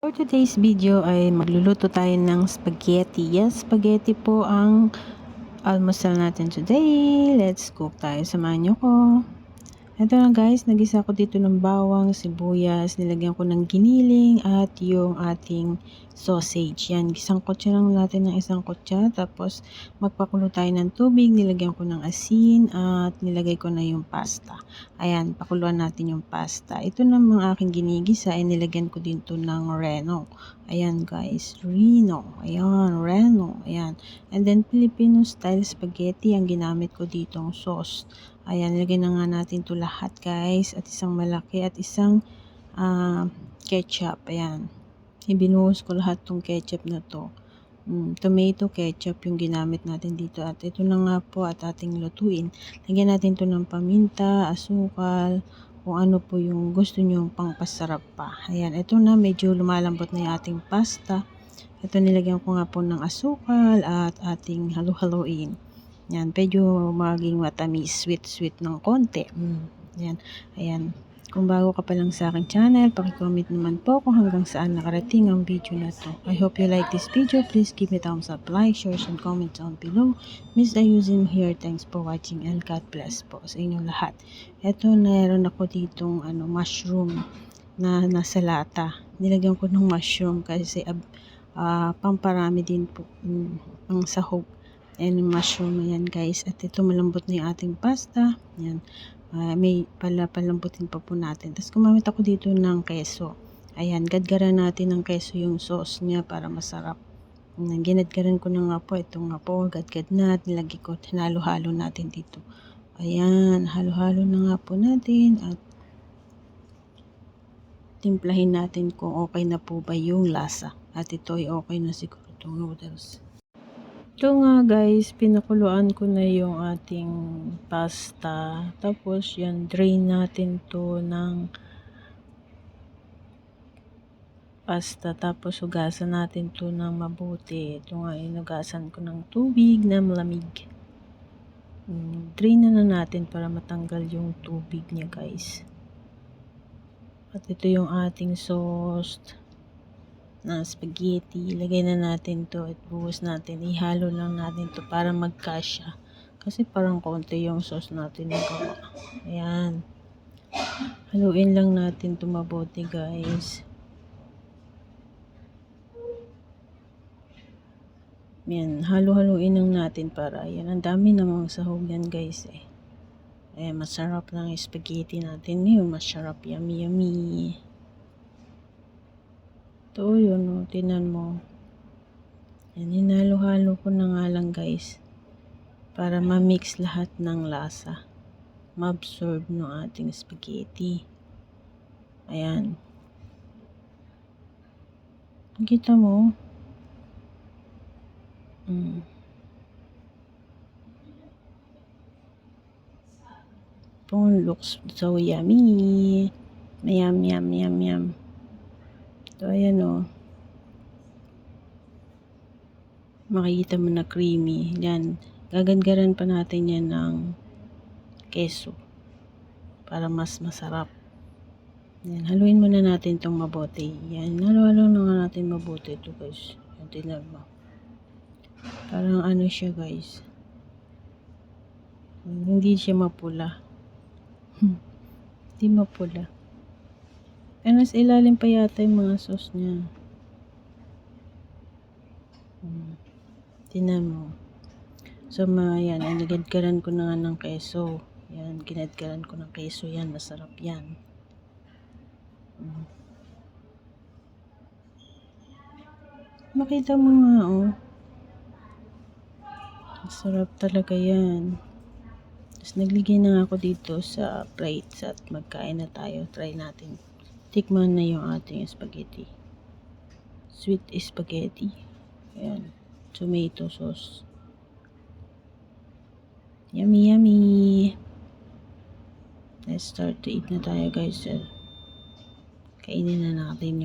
For today's video ay magluluto tayo ng spaghetti. Yes, spaghetti po ang almusal natin today. Let's cook tayo. Samahan niyo ko. Ito na guys, nagisa ko dito ng bawang, sibuyas, nilagyan ko ng giniling at yung ating sausage. Yan, isang kutsa lang natin ng isang kutsa. Tapos magpakulo tayo ng tubig, nilagyan ko ng asin at nilagay ko na yung pasta. Ayan, pakuluan natin yung pasta. Ito naman aking ginigisa ay nilagyan ko dito ng reno. Ayan guys, reno. Ayan, reno. Ayan. And then Filipino style spaghetti ang ginamit ko ditong sauce. Ayan, lagyan na nga natin to lahat guys. At isang malaki at isang ketchup. Ayan. Ibinuhos ko lahat tong ketchup na to. Tomato ketchup yung ginamit natin dito. At ito na nga po at ating lutuin. Lagyan natin to ng paminta, asukal, kung ano po yung gusto nyo pangpasarap pa. Ayan, ito na medyo lumalambot na yung ating pasta. Ito nilagyan ko nga po ng asukal at ating halu-haluin. Yan, medyo maging matamis, sweet ng konti. Yan, ayan. Kung bago ka pa lang sa aking channel, paki-comment naman po kung hanggang saan nakarating ang video na to. I hope you like this video. Please give me thumbs up, like, share, and comment down below. Miss Ayusin here. Thanks for watching and God bless po sa inyong lahat. Ito, meron ako ditong mushroom na nasa lata. Nilagyan ko ng mushroom kasi pamparami din po ang sahog. And mushroom, ayan guys. At ito malambot na yung ating pasta. Ayan. May palambutin pa po natin. Tapos gumamit ako dito ng keso. Ayan, gadgaran natin ng keso yung sauce niya para masarap. Ginadgaran ko na nga po. Ito nga po, gadgad na. Nilagay ko, hinalo-halo natin dito. Ayan, halo-halo na nga po natin. At timplahin natin kung okay na po ba yung lasa. At ito ay okay na siguro itong noodles. Ito nga guys, pinakuluan ko na yung ating pasta. Tapos yan, drain natin to ng pasta. Tapos hugasan natin to ng mabuti. Ito nga, inugasan ko ng tubig na malamig. Drain na natin para matanggal yung tubig niya guys. At ito yung ating sauce na spaghetti. Ilagay na natin to at buhos natin. Ihalo lang natin to para magkasya. Kasi parang konti yung sauce natin nagawa. Ayan. Haluin lang natin to mabuti guys. Ayan. Halo-haluin lang natin para ayan. Ang dami namang sahog yan guys eh. Ayan. Masarap lang yung spaghetti natin. Yun, masarap. Yummy, yummy. Ito yun, oh, tinan mo. Yan, hinalo-halo ko na nga lang guys. Para ma-mix lahat ng lasa. Ma-absorb ng ating spaghetti. Ayan. Kita mo? Ito looks so yummy. Yum, yum, yum, yum. So, ayan o. Makikita mo na creamy. Yan. Gagangaran pa natin yan ng keso. Para mas masarap. Yan. Haluin muna natin itong mabuti. Yan. Halo-halo na nga natin mabuti ito guys. Yan. Tingnan mo. Parang ano siya guys. Hindi siya mapula. Hindi mapula. Nasa ilalim pa yata yung mga sauce niya. Tinan mo. So, yan. Ginadgaran ko na nga ng keso. Yan. Ginadgaran ko ng keso. Yan. Masarap yan. Makita mo nga, oh. Masarap talaga yan. Tapos, nagligay na ako dito sa plates at magkain na tayo. Try natin. Tikman na yung ating spaghetti. Sweet spaghetti. Ayan. Tomato sauce. Yummy, yummy. Let's start to eat na tayo guys. Kainin na natin yung